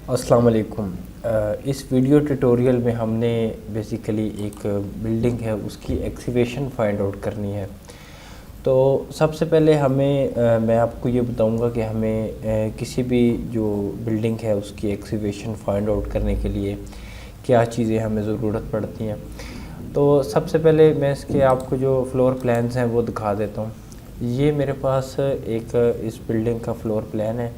अस्सलाम वालेकुम। इस वीडियो ट्यूटोरियल में हमने बेसिकली एक बिल्डिंग है उसकी एक्सीवेशन फाइंड आउट करनी है। तो सबसे पहले मैं आपको ये बताऊंगा कि हमें किसी भी जो बिल्डिंग है उसकी एक्सीवेशन फाइंड आउट करने के लिए क्या चीज़ें हमें ज़रूरत पड़ती हैं। तो सबसे पहले मैं इसके आपको जो फ्लोर प्लान्स हैं वो दिखा देता हूँ। ये मेरे पास एक इस बिल्डिंग का फ्लोर प्लान है।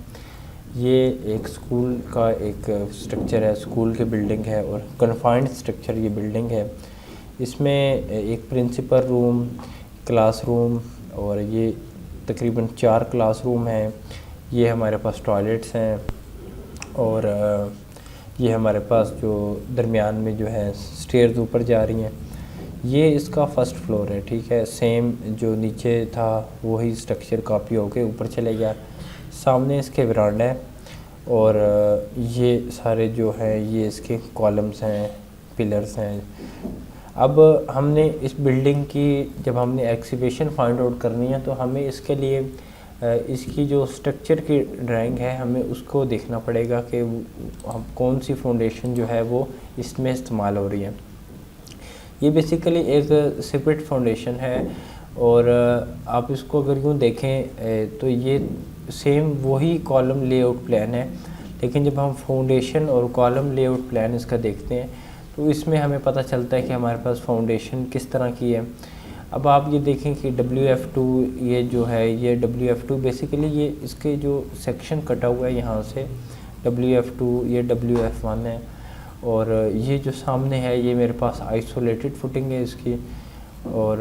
ये एक स्कूल का एक स्ट्रक्चर है, स्कूल की बिल्डिंग है और कन्फाइंड स्ट्रक्चर ये बिल्डिंग है। इसमें एक प्रिंसिपल रूम, क्लासरूम और ये तकरीबन 4 क्लासरूम हैं। ये हमारे पास टॉयलेट्स हैं और ये हमारे पास जो दरमियान में जो है स्टेयर्स ऊपर जा रही हैं। ये इसका फर्स्ट फ्लोर है, ठीक है। सेम जो नीचे था वही स्ट्रक्चर कॉपी होके ऊपर चले गया। सामने इसके वरांडा है और ये सारे जो हैं ये इसके कॉलम्स हैं, पिलर्स हैं। अब हमने इस बिल्डिंग की जब हमने एक्सीवेशन फाइंड आउट करनी है तो हमें इसके लिए इसकी जो स्ट्रक्चर की ड्राइंग है हमें उसको देखना पड़ेगा कि हम कौन सी फाउंडेशन जो है वो इसमें इस्तेमाल हो रही है। ये बेसिकली एक सेपरेट फाउंडेशन है और आप इसको अगर यूँ देखें तो ये सेम वही कॉलम लेआउट प्लान है, लेकिन जब हम फाउंडेशन और कॉलम लेआउट प्लान इसका देखते हैं तो इसमें हमें पता चलता है कि हमारे पास फाउंडेशन किस तरह की है। अब आप ये देखें कि WF2 ये जो है ये WF2 बेसिकली ये इसके जो सेक्शन कटा हुआ है यहाँ से WF2 ये WF1 है और ये जो सामने है ये मेरे पास आइसोलेटेड फुटिंग है इसकी और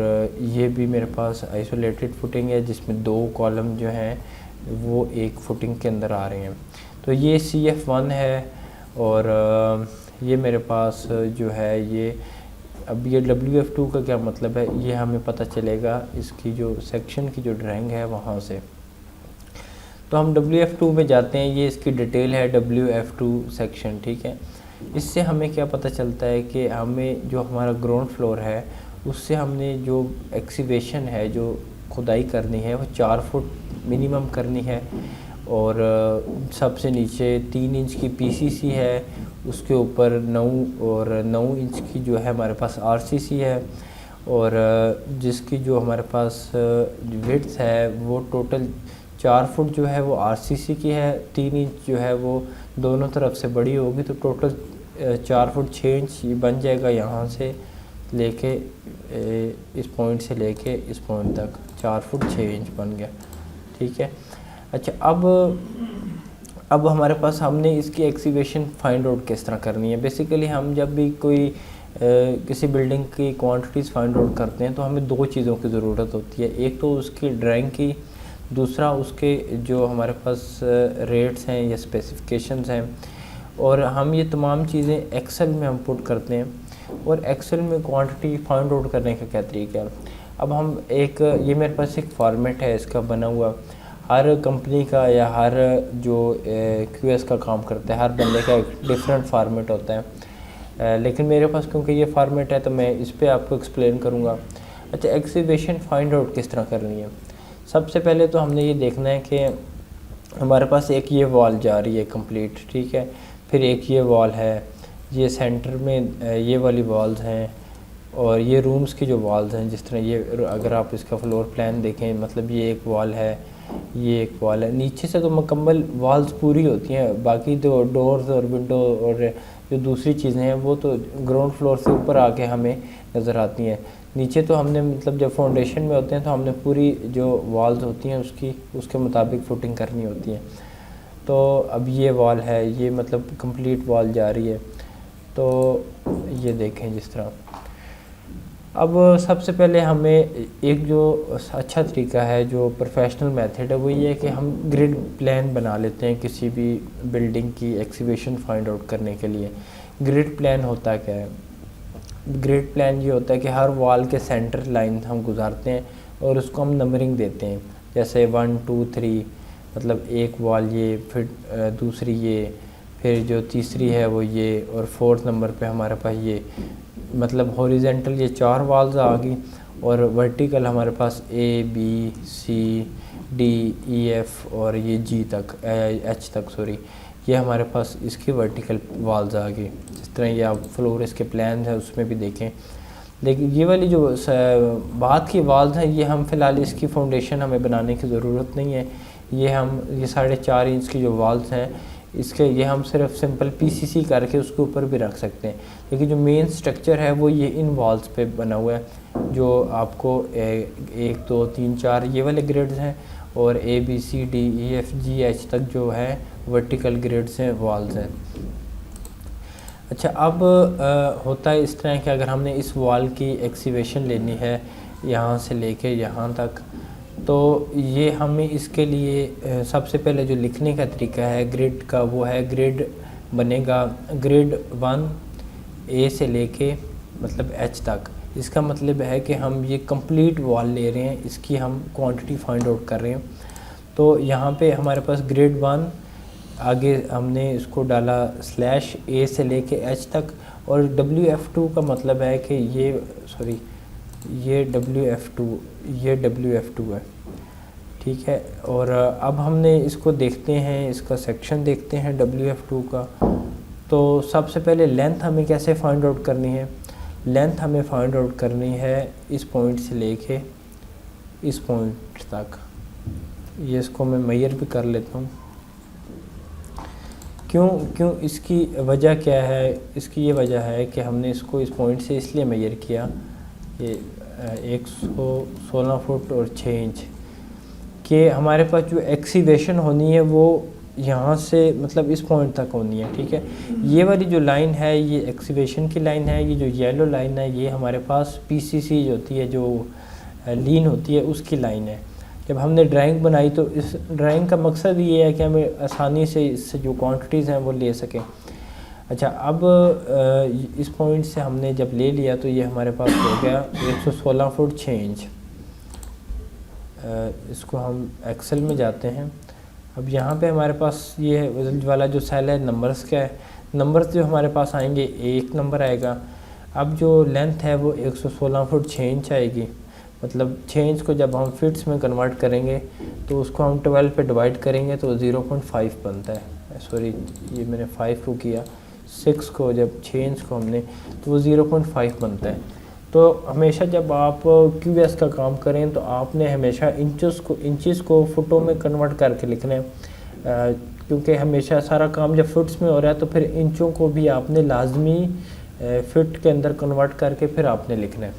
ये भी मेरे पास आइसोलेटेड फुटिंग है जिसमें 2 कॉलम जो हैं वो एक फुटिंग के अंदर आ रहे हैं। तो ये CF1 है और ये मेरे पास जो है ये अब ये WF2 का क्या मतलब है ये हमें पता चलेगा इसकी जो सेक्शन की जो ड्राइंग है वहाँ से। तो हम WF2 में जाते हैं, ये इसकी डिटेल है WF2 सेक्शन, ठीक है। इससे हमें क्या पता चलता है कि हमें जो हमारा ग्राउंड फ्लोर है उससे हमने जो एक्सीवेशन है जो खुदाई करनी है वो 4 फुट मिनिमम करनी है और सबसे नीचे 3 इंच की PCC है, उसके ऊपर 9 इंच की जो है हमारे पास RCC है और जिसकी जो हमारे पास विड्थ है वो टोटल 4 फुट जो है वो RCC की है, 3 इंच जो है वो दोनों तरफ से बड़ी होगी तो टोटल 4 फुट 6 इंच बन जाएगा। यहाँ से लेके इस पॉइंट से लेके इस पॉइंट तक 4 फुट 6 इंच बन गया, ठीक है। अच्छा, अब हमारे पास हमने इसकी एक्सीवेशन फाइंड आउट किस तरह करनी है। बेसिकली हम जब भी कोई किसी बिल्डिंग की क्वांटिटीज़ फाइंड आउट करते हैं तो हमें 2 चीज़ों की ज़रूरत होती है। एक तो उसकी ड्राइंग की, दूसरा उसके जो हमारे पास रेट्स हैं या स्पेसिफिकेशंस हैं और हम ये तमाम चीज़ें एक्सेल में हम पुट करते हैं और एक्सेल में क्वांटिटी फाइंड आउट करने का क्या तरीका है। अब हम ये मेरे पास एक फॉर्मेट है इसका बना हुआ, हर कंपनी का या हर जो QS का काम करता है हर बंदे का एक डिफरेंट फार्मेट होता है, लेकिन मेरे पास क्योंकि ये फार्मेट है तो मैं इस पर आपको एक्सप्लेन करूँगा। अच्छा, एक्सीवेशन फाइंड आउट किस तरह करनी है। सबसे पहले तो हमने ये देखना है कि हमारे पास एक ये वॉल जा रही है कंप्लीट, ठीक है। फिर एक ये वॉल है, ये सेंटर में ये वाली वॉल्स हैं और ये रूम्स की जो वॉल्स हैं जिस तरह ये अगर आप इसका फ्लोर प्लान देखें मतलब ये एक वॉल है, ये एक वॉल है। नीचे से तो मुकम्मल वॉल्स पूरी होती हैं, बाकी तो डोर्स और विंडो और जो दूसरी चीज़ें हैं वो तो ग्राउंड फ्लोर से ऊपर आके हमें नज़र आती हैं। नीचे तो हमने मतलब जब फाउंडेशन में होते हैं तो हमने पूरी जो वॉल्स होती हैं उसके मुताबिक फुटिंग करनी होती है। तो अब ये वॉल है, ये मतलब कंप्लीट वॉल जा रही है, तो ये देखें जिस तरह। अब सबसे पहले हमें एक जो अच्छा तरीका है जो प्रोफेशनल मेथड है वो ये है कि हम ग्रिड प्लान बना लेते हैं किसी भी बिल्डिंग की एक्सीवेशन फाइंड आउट करने के लिए। ग्रिड प्लान होता क्या है? ग्रिड प्लान ये होता है कि हर वॉल के सेंटर लाइन हम गुजारते हैं और उसको हम नंबरिंग देते हैं, जैसे 1 2 3 मतलब एक वॉल ये, फिर दूसरी ये, फिर जो तीसरी है वो ये और 4th नंबर पे हमारे पास ये, मतलब हॉरिजेंटल ये 4 वॉल्स आ गई और वर्टिकल हमारे पास A B C D E F और ये H तक सॉरी, ये हमारे पास इसकी वर्टिकल वॉल्स आ गई। जिस तरह ये आप फ्लोर इसके प्लान है उसमें भी देखें। लेकिन ये वाली जो बात की वॉल्स हैं, ये हम फ़िलहाल इसकी फाउंडेशन हमें बनाने की ज़रूरत नहीं है। ये 4.5 इंच की जो वॉल्स हैं इसके, ये हम सिर्फ सिंपल पीसीसी करके उसके ऊपर भी रख सकते हैं। लेकिन जो मेन स्ट्रक्चर है वो ये इन वॉल्स पे बना हुआ है, जो आपको 1 2 3 4 ये वाले ग्रिड्स हैं, और ABCDEFGH तक जो है वर्टिकल ग्रिड्स हैं, वॉल्स हैं। अच्छा, अब होता है इस तरह कि अगर हमने इस वॉल की एक्सीवेशन लेनी है यहाँ से लेके यहाँ तक, तो ये हमें इसके लिए सबसे पहले जो लिखने का तरीका है ग्रिड का, वो है ग्रिड बनेगा ग्रिड 1 A से लेके मतलब H तक। इसका मतलब है कि हम ये कंप्लीट वॉल ले रहे हैं, इसकी हम क्वांटिटी फाइंड आउट कर रहे हैं। तो यहाँ पे हमारे पास ग्रिड 1, आगे हमने इसको डाला /A से लेके H तक, और WF2 का मतलब है कि ये WF2 है, ठीक है। और अब हमने इसको देखते हैं, इसका सेक्शन देखते हैं WF2 का। तो सबसे पहले लेंथ हमें कैसे फाइंड आउट करनी है? लेंथ हमें फाइंड आउट करनी है इस पॉइंट से लेके इस पॉइंट तक। ये इसको मैं मेजर भी कर लेता हूँ। क्यों इसकी वजह क्या है? इसकी ये वजह है कि हमने इसको इस पॉइंट से इसलिए मेजर किया, ये 116 फुट और 6 इंच कि हमारे पास जो एक्सीवेशन होनी है वो यहाँ से मतलब इस पॉइंट तक होनी है, ठीक है। ये वाली जो लाइन है ये एक्सीवेशन की लाइन है, ये जो येलो लाइन है ये हमारे पास PCC जो होती है, जो लीन होती है, उसकी लाइन है। जब हमने ड्राइंग बनाई तो इस ड्राइंग का मकसद ये है कि हमें आसानी से इससे जो क्वांटिटीज़ हैं वो ले सकें। अच्छा, अब इस पॉइंट से हमने जब ले लिया तो ये हमारे पास हो गया 116 फुट 6 इंच। इसको हम एक्सेल में जाते हैं। अब यहाँ पे हमारे पास ये वाला जो सेल है नंबर्स का है, नंबर्स जो हमारे पास आएंगे 1 नंबर आएगा। अब जो लेंथ है वो 116 फुट 6 इंच आएगी। मतलब 6 इंच को जब हम फिट्स में कन्वर्ट करेंगे तो उसको हम 12 पे डिवाइड करेंगे तो 0.5 बनता है। सॉरी, ये मैंने 5 को किया, 6 को जब 6 इंच को हमने तो वो 0.5 बनता है। तो हमेशा जब आप QS का काम करें तो आपने हमेशा इंचेस को फुटों में कन्वर्ट करके लिखना है, क्योंकि हमेशा सारा काम जब फुट्स में हो रहा है तो फिर इंचों को भी आपने लाजमी फिट के अंदर कन्वर्ट करके फिर आपने लिखना है।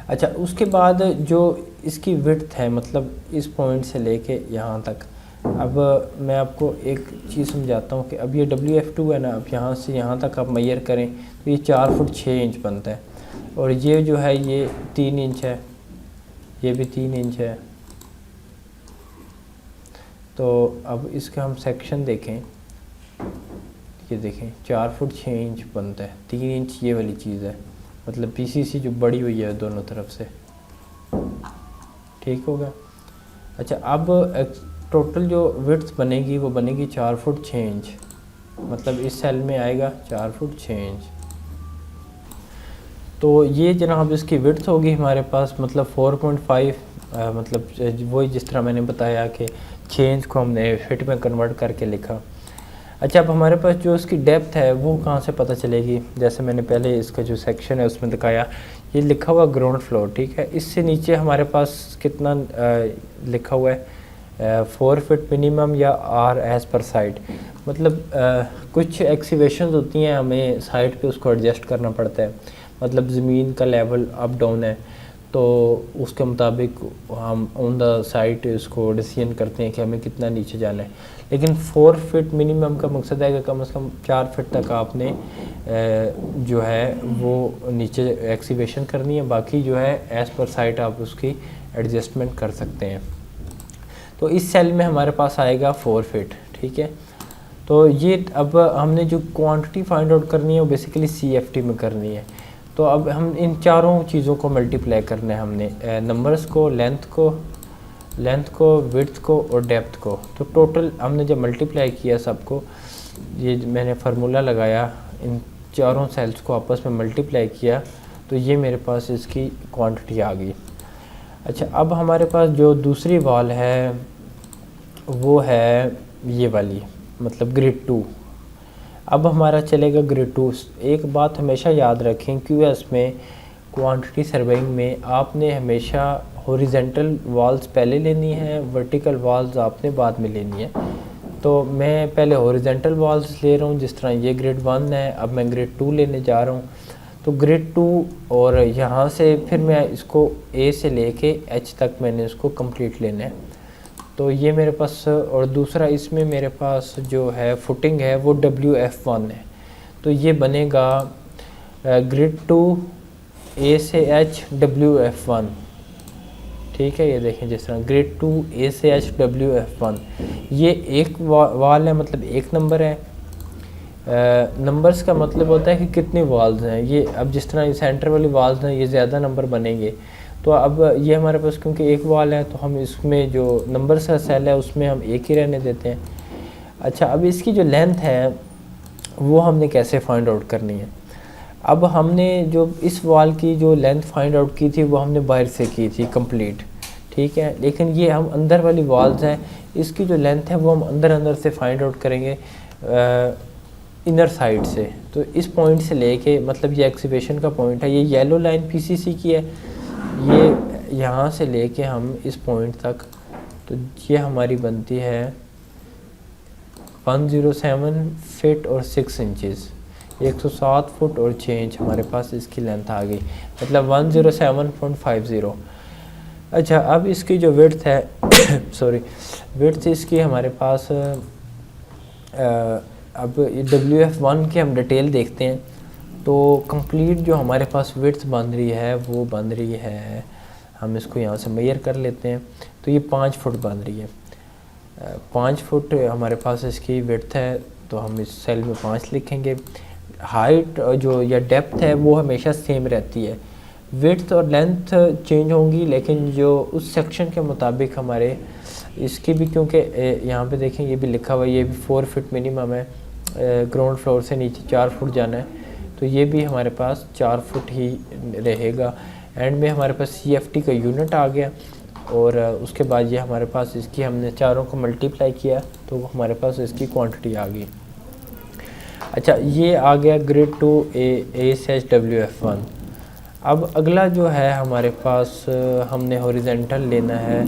अच्छा, उसके बाद जो इसकी विड्थ है, मतलब इस पॉइंट से लेके यहाँ तक, अब मैं आपको एक चीज़ समझाता हूँ कि अब ये WF2 है ना, अब यहाँ से यहाँ तक आप मेजर करें तो ये 4 फुट 6 इंच बनता है, और ये जो है ये 3 इंच है, ये भी 3 इंच है। तो अब इसका हम सेक्शन देखें, ये देखें 4 फुट 6 इंच बनता है, 3 इंच ये वाली चीज़ है, मतलब PCC जो बड़ी हुई है दोनों तरफ से, ठीक होगा। अच्छा, अब टोटल जो विड्थ बनेगी वो बनेगी 4 फुट 6 इंच, मतलब इस सेल में आएगा 4 फुट 6 इंच। तो ये जनाब इसकी विड्थ होगी हमारे पास, मतलब 4.5, मतलब वही जिस तरह मैंने बताया कि 6 इंच को हमने फिट में कन्वर्ट करके लिखा। अच्छा, अब हमारे पास जो इसकी डेप्थ है वो कहाँ से पता चलेगी? जैसे मैंने पहले इसका जो सेक्शन है उसमें दिखाया, ये लिखा हुआ ग्राउंड फ्लोर, ठीक है। इससे नीचे हमारे पास कितना लिखा हुआ है? 4 फीट मिनिमम या R एज़ पर साइड, मतलब कुछ एक्सीवेशंस होती हैं, हमें साइड पे उसको एडजस्ट करना पड़ता है। मतलब ज़मीन का लेवल अप डाउन है तो उसके मुताबिक हम ऑन द साइट इसको डिसीजन करते हैं कि हमें कितना नीचे जाना है। लेकिन 4 फीट मिनिमम का मकसद है कि कम से कम 4 फीट तक आपने जो है वो नीचे एक्सीवेशन करनी है, बाकी जो है एज़ पर साइट आप उसकी एडजस्टमेंट कर सकते हैं। तो इस सेल में हमारे पास आएगा 4 फीट, ठीक है। तो ये अब हमने जो क्वांटिटी फाइंड आउट करनी है वो बेसिकली CFT में करनी है। तो अब हम इन चारों चीज़ों को मल्टीप्लाई करना है हमने, नंबर्स को, लेंथ को, विड्थ को और डेप्थ को। तो टोटल हमने जब मल्टीप्लाई किया सबको, ये मैंने फार्मूला लगाया, इन चारों सेल्स को आपस में मल्टीप्लाई किया तो ये मेरे पास इसकी क्वांटिटी आ गई। अच्छा, अब हमारे पास जो दूसरी वॉल है वो है ये वाली, मतलब ग्रिड 2। अब हमारा चलेगा ग्रिड 2। एक बात हमेशा याद रखें, क्यूएस में क्वांटिटी सर्वेइंग में आपने हमेशा हॉरिजेंटल वॉल्स पहले लेनी है, वर्टिकल वॉल्स आपने बाद में लेनी है। तो मैं पहले हॉरिजेंटल वॉल्स ले रहा हूँ, जिस तरह ये ग्रिड 1 है, अब मैं ग्रिड 2 लेने जा रहा हूँ। तो ग्रिड 2 और यहाँ से फिर मैं इसको ए से लेके एच तक मैंने इसको कंप्लीट लेना है। तो ये मेरे पास, और दूसरा इसमें मेरे पास जो है फुटिंग है वो WF1 है। तो ये बनेगा ग्रिड 2 ए से एच WF1। ठीक है, ये देखें जिस तरह ग्रिड 2 ए से एच WF1, ये एक वाल है, मतलब एक नंबर है। नंबर्स का मतलब होता है कि कितने वाल्स हैं। ये अब जिस तरह सेंटर वाली वाल्स हैं ये ज़्यादा नंबर बनेंगे। तो अब ये हमारे पास क्योंकि एक वाल है तो हम इसमें जो नंबर्स का सेल है उसमें हम एक ही रहने देते हैं। अच्छा, अब इसकी जो लेंथ है वो हमने कैसे फाइंड आउट करनी है। अब हमने जो इस वाल की जो लेंथ फाइंड आउट की थी वो हमने बाहर से की थी कंप्लीट, ठीक है। लेकिन ये हम अंदर वाली वाल्स हैं, इसकी जो लेंथ है वो हम अंदर से फाइंड आउट करेंगे इनर साइड से। तो इस पॉइंट से लेके, मतलब ये एक्सीवेशन का पॉइंट है, ये येलो लाइन PCC की है, ये यहाँ से लेके हम इस पॉइंट तक, तो ये हमारी बनती है 107 फीट और 6 इंचज़, 107 फुट और 6 इंच हमारे पास इसकी लेंथ आ गई, मतलब 107.50। अच्छा, अब इसकी जो विड्थ है सॉरी, विड्थ इसकी हमारे पास अब WF1 की हम डिटेल देखते हैं। तो कंप्लीट जो हमारे पास विड्थ बन रही है वो बन रही है, हम इसको यहाँ से मेजर कर लेते हैं। तो ये 5 फुट बन रही है, 5 फुट हमारे पास इसकी विड्थ है, तो हम इस सेल में 5 लिखेंगे। हाइट जो या डेप्थ है वो हमेशा सेम रहती है, विड्थ और लेंथ चेंज होंगी, लेकिन जो उस सेक्शन के मुताबिक हमारे इसकी भी, क्योंकि यहाँ पे देखें ये भी लिखा हुआ है, ये भी 4 फीट मिनिमम है, ग्राउंड फ्लोर से नीचे 4 फुट जाना है, तो ये भी हमारे पास 4 फुट ही रहेगा। एंड में हमारे पास CFT का यूनिट आ गया, और उसके बाद ये हमारे पास इसकी हमने चारों को मल्टीप्लाई किया तो हमारे पास इसकी क्वांटिटी आ गई। अच्छा, ये आ गया ग्रिड 2 ए से एच WF1। अब अगला जो है हमारे पास, हमने हॉरिजेंटल लेना है।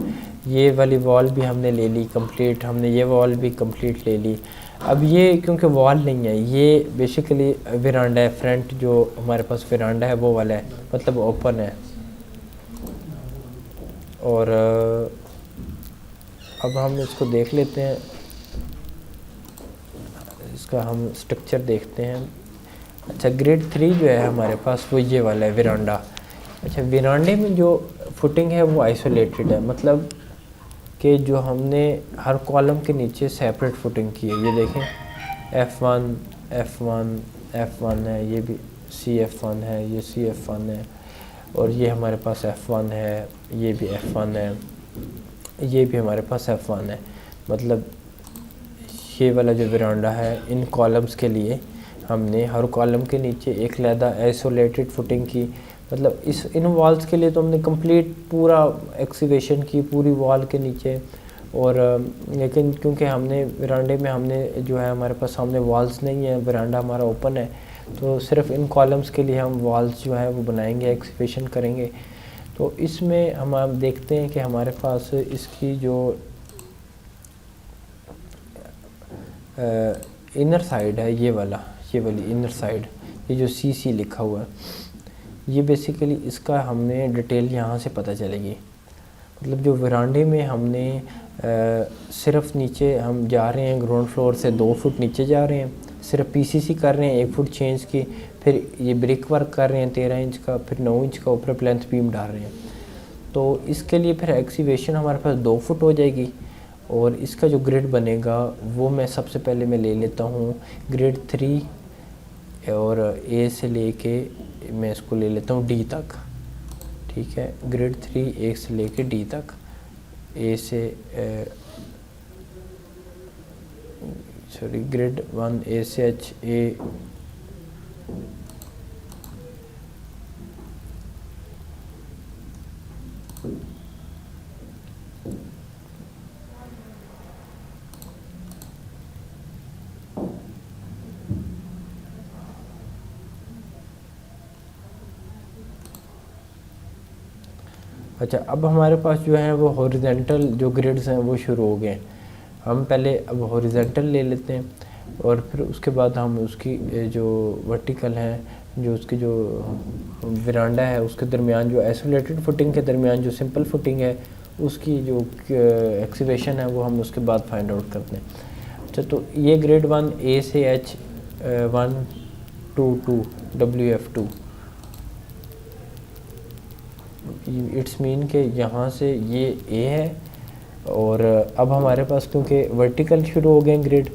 ये वाली वॉल भी हमने ले ली कंप्लीट, हमने ये वॉल भी कंप्लीट ले ली। अब ये क्योंकि वॉल नहीं है, ये बेसिकली विरांडा है, फ्रंट जो हमारे पास विरांडा है वो वाला है, मतलब ओपन है। और अब हम इसको देख लेते हैं, इसका हम स्ट्रक्चर देखते हैं। अच्छा, ग्रिड 3 जो है हमारे पास वो ये वाला है, विरांडा। अच्छा, विरांडे में जो फुटिंग है वो आइसोलेटेड है, मतलब कि जो हमने हर कॉलम के नीचे सेपरेट फुटिंग की है। ये देखें F1 F1 F1 है, ये भी CF1 है, ये CF1 है, और ये हमारे पास F1 है, ये भी F1 है, ये भी हमारे पास F1 है। मतलब ये वाला जो विरांडा है, इन कॉलम्स के लिए हमने हर कॉलम के नीचे एक लहदा आइसोलेटेड फुटिंग की। मतलब इन वॉल्स के लिए तो हमने कंप्लीट पूरा एक्सीवेशन की पूरी वॉल के नीचे। और लेकिन क्योंकि हमने विरांडे में हमने जो है हमारे पास सामने वॉल्स नहीं है, विरांडा हमारा ओपन है, तो सिर्फ इन कॉलम्स के लिए हम वॉल्स जो है वो बनाएंगे, एक्सीवेशन करेंगे। तो इसमें हम देखते हैं कि हमारे पास इसकी जो इनर साइड है, ये वाली इनर साइड, ये जो CC लिखा हुआ है, ये बेसिकली इसका हमने डिटेल यहाँ से पता चलेगी। मतलब जो वरांडे में हमने सिर्फ नीचे हम जा रहे हैं, ग्राउंड फ्लोर से 2 फुट नीचे जा रहे हैं, सिर्फ PCC कर रहे हैं 1 फुट चेंज की, फिर ये ब्रिक वर्क कर रहे हैं 13 इंच का, फिर 9 इंच का ऊपर प्लेंथ बीम डाल रहे हैं। तो इसके लिए फिर एक्सीवेशन हमारे पास 2 फुट हो जाएगी। और इसका जो ग्रिड बनेगा वो मैं सबसे पहले मैं ले लेता हूँ ग्रिड 3, और A से लेके मैं इसको ले लेता हूँ D तक। ठीक है, ग्रिड 3 A से लेके D तक, A से ग्रिड 1 A से H, A अच्छा, अब हमारे पास जो है वो हॉरिजेंटल जो ग्रिड्स हैं वो शुरू हो गए। हम पहले अब हॉरिजेंटल ले लेते हैं और फिर उसके बाद हम उसकी जो वर्टिकल है, जो उसकी जो वरांडा है उसके दरमियान, जो आइसोलेटेड फुटिंग के दरमियान जो सिंपल फुटिंग है उसकी जो एक्सीवेशन है वो हम उसके बाद फाइंड आउट करते हैं। अच्छा, तो ये ग्रेड 1 ए से एच 1 2 2 WF2, इट्स मीन के यहाँ से ये ए है और अब हमारे पास क्योंकि वर्टिकल शुरू हो गए ग्रिड,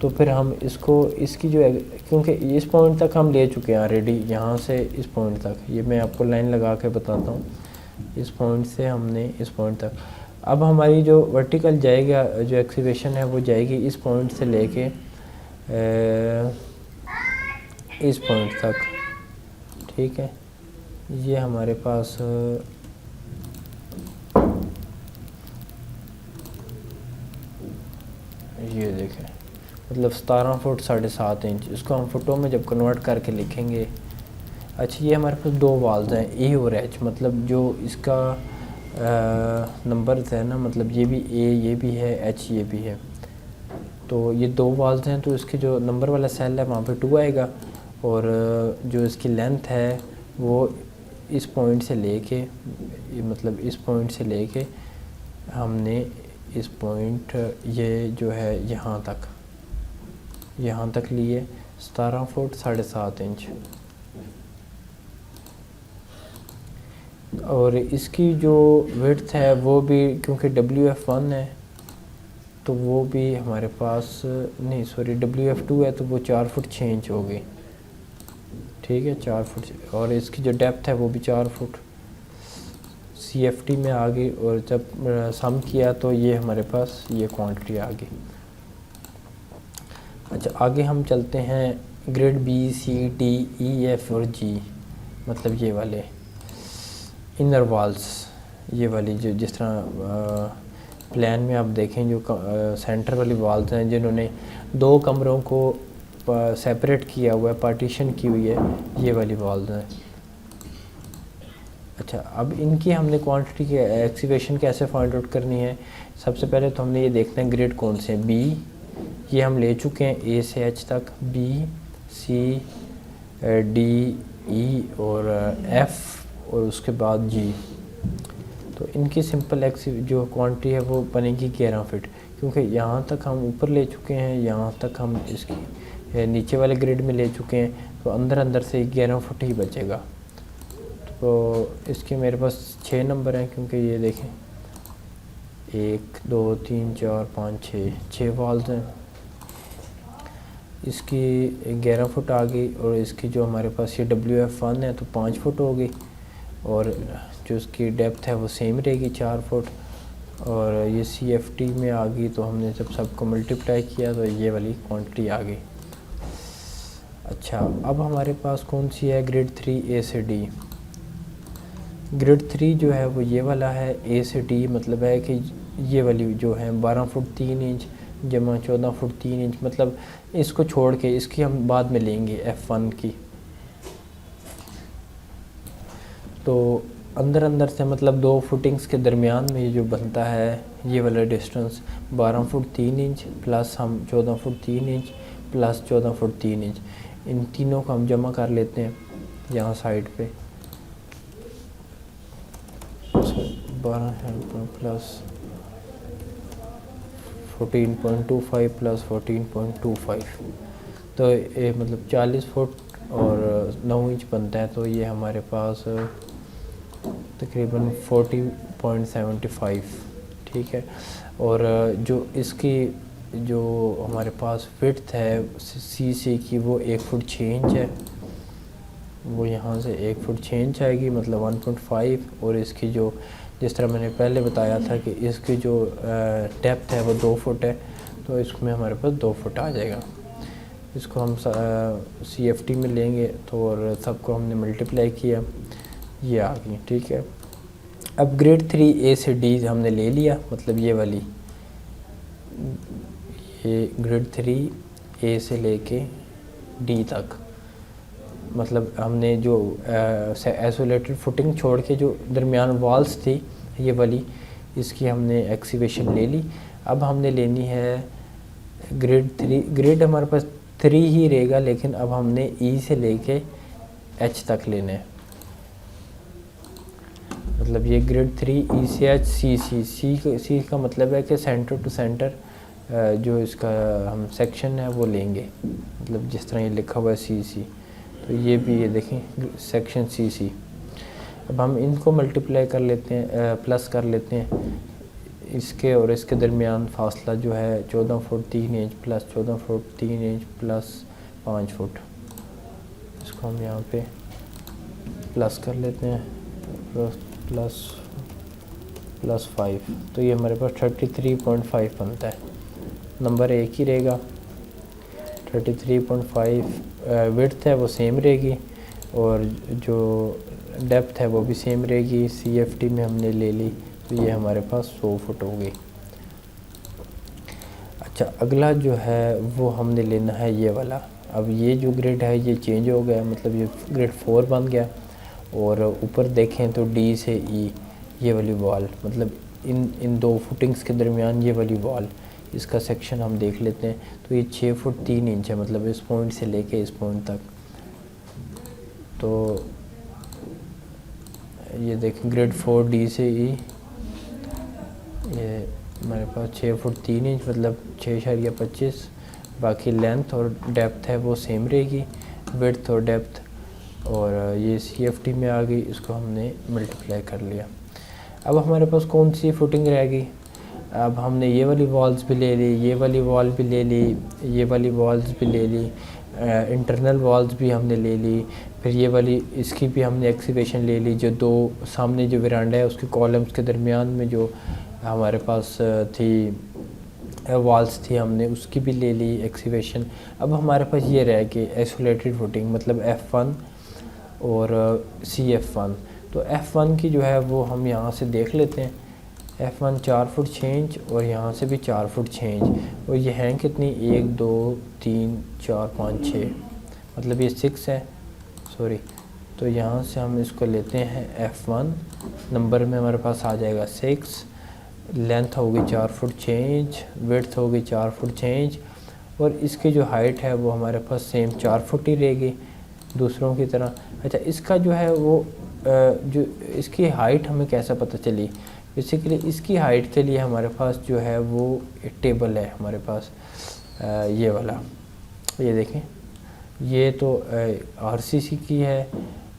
तो फिर हम इसको इसकी जो क्योंकि इस पॉइंट तक हम ले चुके हैं ऑलरेडी, यहाँ से इस पॉइंट तक, ये मैं आपको लाइन लगा के बताता हूँ, इस पॉइंट से हमने इस पॉइंट तक। अब हमारी जो वर्टिकल जाएगा, जो एक्सीवेशन है वो जाएगी इस पॉइंट से लेके इस पॉइंट तक, ठीक है। ये हमारे पास ये देखें, मतलब 17 फुट 7.5 इंच, इसको हम फुटों में जब कन्वर्ट करके लिखेंगे। अच्छा, ये हमारे पास दो वाल्स हैं ए और एच, मतलब जो इसका नंबर्स है ना, मतलब ये भी ए ये भी है, एच ये भी है, तो ये दो वाल्स हैं, तो इसके जो नंबर वाला सेल है वहाँ पे 2 आएगा और जो इसकी लेंथ है वो इस पॉइंट से लेके, मतलब इस पॉइंट से लेके हमने इस पॉइंट ये जो है यहाँ तक लिए 17 फुट 7.5 इंच। और इसकी जो विड्थ है वो भी क्योंकि WF1 है तो वो भी हमारे पास नहीं, सॉरी WF2 है तो वो 4 फुट 6 इंच हो गई, ठीक है 4 फुट। और इसकी जो डेप्थ है वो भी 4 फुट CFT में आ गई, और जब सम किया तो ये हमारे पास ये क्वांटिटी आ गई। अच्छा, आगे हम चलते हैं grade B C D E F और G, मतलब ये वाले इनर वॉल्स, ये वाली जो जिस तरह प्लान में आप देखें जो सेंटर वाली वॉल्स हैं जिन्होंने 2 कमरों को सेपरेट किया हुआ है, पार्टीशन की हुई है, ये वाली वॉल्स हैं। अच्छा, अब इनकी हमने क्वांटिटी की एक्सीवेशन कैसे फाइंड आउट करनी है। सबसे पहले तो हमने ये देखना है ग्रेड कौन से हैं। बी ये हम ले चुके हैं ए से एच तक, बी सी डी ई और एफ़ और उसके बाद जी। तो इनकी सिंपल जो क्वांटिटी है वो बनेगी 11 फीट, क्योंकि यहाँ तक हम ऊपर ले चुके हैं, यहाँ तक हम इसकी नीचे वाले ग्रिड में ले चुके हैं, तो अंदर से 11 फुट ही बचेगा। तो इसके मेरे पास 6 नंबर हैं, क्योंकि ये देखें 1 2 3 4 5 6 वॉल्स हैं। इसकी 11 फुट आ गई और इसकी जो हमारे पास ये WF1 है तो 5 फुट हो गई, और जो इसकी डेप्थ है वो सेम रहेगी 4 फुट, और ये CFT में आ गई, तो हमने जब सबको मल्टीप्लाई किया तो ये वाली क्वांटिटी आ गई। अच्छा, अब हमारे पास कौन सी है ग्रेड 3 A से D। ग्रेड 3 जो है वो ये वाला है, A से D मतलब है कि ये वाली जो है 12 फुट 3 इंच जमा 14 फुट 3 इंच, मतलब इसको छोड़ के इसकी हम बाद में लेंगे F1 की। तो अंदर से मतलब 2 फुटिंग्स के दरमियान में ये जो बनता है ये वाला डिस्टेंस 12 फुट 3 इंच प्लस हम 14 foot 3 inch plus 14 foot 3 inch, इन तीनों को हम जमा कर लेते हैं यहाँ साइड पे। 12 प्लस 14.25 प्लस 14.25, तो ये मतलब 40 फुट और 9 इंच बनता है। तो ये हमारे पास तकरीबन 40.75, ठीक है। और जो इसकी जो हमारे पास विड्थ है सी की वो 1 फुट 6 इंच है, वो यहाँ से 1 फुट 6 इंच आएगी, मतलब 1.5। और इसकी जो जिस तरह मैंने पहले बताया था कि इसकी जो डेप्थ है वो 2 फुट है, तो इसमें हमारे पास 2 फुट आ जाएगा। इसको हम CFT में लेंगे तो, और सबको हमने मल्टीप्लाई किया, ये आ गई, ठीक है। अब ग्रेड 3 A से D हमने ले लिया, मतलब ये वाली, ये ग्रेड 3 A से लेके D तक, मतलब हमने जो आइसोलेटेड फुटिंग छोड़ के जो दरमियान वॉल्स थी ये वाली, इसकी हमने एक्सीवेशन ले ली। अब हमने लेनी है ग्रिड 3। ग्रिड हमारे पास 3 ही रहेगा, लेकिन अब हमने ई से लेके एच तक लेना है। मतलब ये ग्रिड 3 ई से एच सी का मतलब है कि सेंटर टू सेंटर जो इसका हम सेक्शन है वो लेंगे। मतलब जिस तरह ये लिखा हुआ है सी, तो ये भी ये देखें सेक्शन सी। अब हम इनको मल्टीप्लाई कर लेते हैं, प्लस कर लेते हैं। इसके और इसके दरमियान फासला जो है 14 foot 3 inch plus 14 foot 3 inch plus 5 foot. इसको हम यहाँ पे प्लस कर लेते हैं, प्लस 5, तो ये हमारे पास 33.5 बनता है। नंबर एक ही रहेगा, 33.5। विड्थ है वो सेम रहेगी और जो डेप्थ है वो भी सेम रहेगी। CFT में हमने ले ली, तो ये हमारे पास 100 फुट हो गई। अच्छा, अगला जो है वो हमने लेना है ये वाला। अब ये जो ग्रिड है ये चेंज हो गया, मतलब ये ग्रिड 4 बन गया। और ऊपर देखें तो D से E ये वाली वॉल, मतलब इन दो फुटिंग्स के दरमियान ये वाली वॉल, इसका सेक्शन हम देख लेते हैं। तो ये 6 फुट 3 इंच है, मतलब इस पॉइंट से लेके इस पॉइंट तक। तो ये देखें ग्रिड 4 D से E, ये हमारे पास 6 फुट 3 इंच, मतलब 6.25। बाकी लेंथ और डेप्थ है वो सेम रहेगी, विड्थ और डेप्थ। और ये CFT में आ गई, इसको हमने मल्टीप्लाई कर लिया। अब हमारे पास कौन सी फुटिंग रहेगी? अब हमने ये वाली वॉल्स भी ले ली, ये वाली वॉल भी ले ली, ये वाली वॉल्स भी ले ली, इंटरनल वॉल्स भी हमने ले ली। फिर ये वाली इसकी भी हमने एक्सीवेशन ले ली। जो दो सामने जो वरांडा है उसके कॉलम्स के दरमियान में जो हमारे पास थी वॉल्स थी, हमने उसकी भी ले ली एक्सीवेशन। अब हमारे पास ये रह गई आइसोलेटेड फुटिंग, मतलब F1 और CF1। तो F1 की जो है वो हम यहाँ से देख लेते हैं। F1 4 फुट 6 इंच और यहाँ से भी 4 फुट 6 इंच। और ये हैं कितनी, 1 2 3 4 5 6, मतलब ये 6 है, सॉरी। तो यहाँ से हम इसको लेते हैं F1, नंबर में हमारे पास आ जाएगा 6। लेंथ होगी 4 फुट 6 इंच, विड्थ होगी 4 फुट 6 इंच। और इसकी जो हाइट है वो हमारे पास सेम 4 फुट ही रहेगी दूसरों की तरह। अच्छा, इसका जो है वो जो इसकी हाइट हमें कैसा पता चली? बेसिकली इसकी हाइट के लिए हमारे पास जो है वो एक टेबल है हमारे पास, ये वाला, ये देखें, ये तो RCC की है।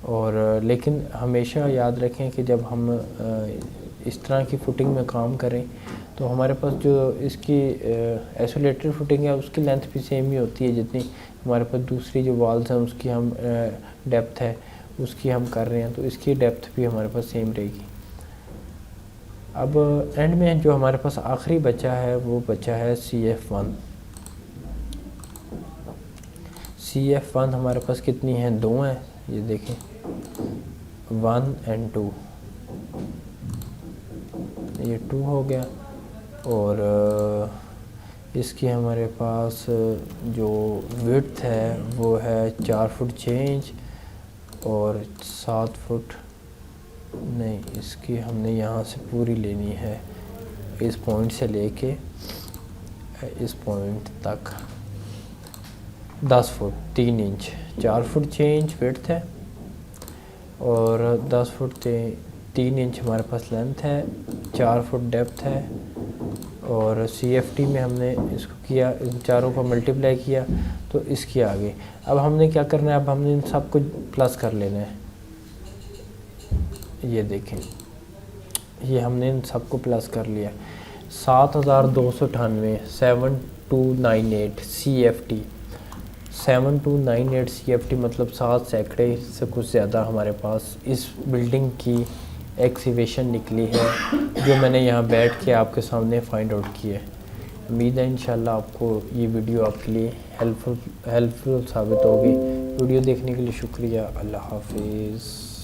और लेकिन हमेशा याद रखें कि जब हम इस तरह की फुटिंग में काम करें तो हमारे पास जो इसकी आइसोलेटेड फुटिंग है उसकी लेंथ भी सेम ही होती है जितनी हमारे पास दूसरी जो वॉल्स हैं उसकी हम डेप्थ है उसकी हम कर रहे हैं, तो इसकी डेप्थ भी हमारे पास सेम रहेगी। अब एंड में जो हमारे पास आखिरी बचा है वो बचा है CF1। CF1 हमारे पास कितनी है, 2 हैं, ये देखें 1 और 2, ये 2 हो गया। और इसकी हमारे पास जो विड्थ है वो है 4 फुट 6 इंच और 7 फुट नहीं, इसकी हमने यहाँ से पूरी लेनी है, इस पॉइंट से लेके इस पॉइंट तक 10 foot 3 inch, 4 foot 6 inch width है और 10 फुट 3 इंच हमारे पास लेंथ है, 4 फुट डेप्थ है। और CFT में हमने इसको किया, इन चारों को मल्टीप्लाई किया तो इसकी आ गई। अब हमने क्या करना है, अब हमने इन सब कुछ प्लस कर लेना है। ये देखें, ये हमने इन सबको प्लस कर लिया, 7298 7298 CFT 7298 CFT, मतलब 7 सैकड़े से कुछ ज़्यादा हमारे पास इस बिल्डिंग की एक्सीवेशन निकली है, जो मैंने यहाँ बैठ के आपके सामने फाइंड आउट की है। उम्मीद है इंशाल्लाह आपको ये वीडियो आपके लिए हेल्पफुल साबित होगी। वीडियो देखने के लिए शुक्रिया। अल्लाह हाफिज़।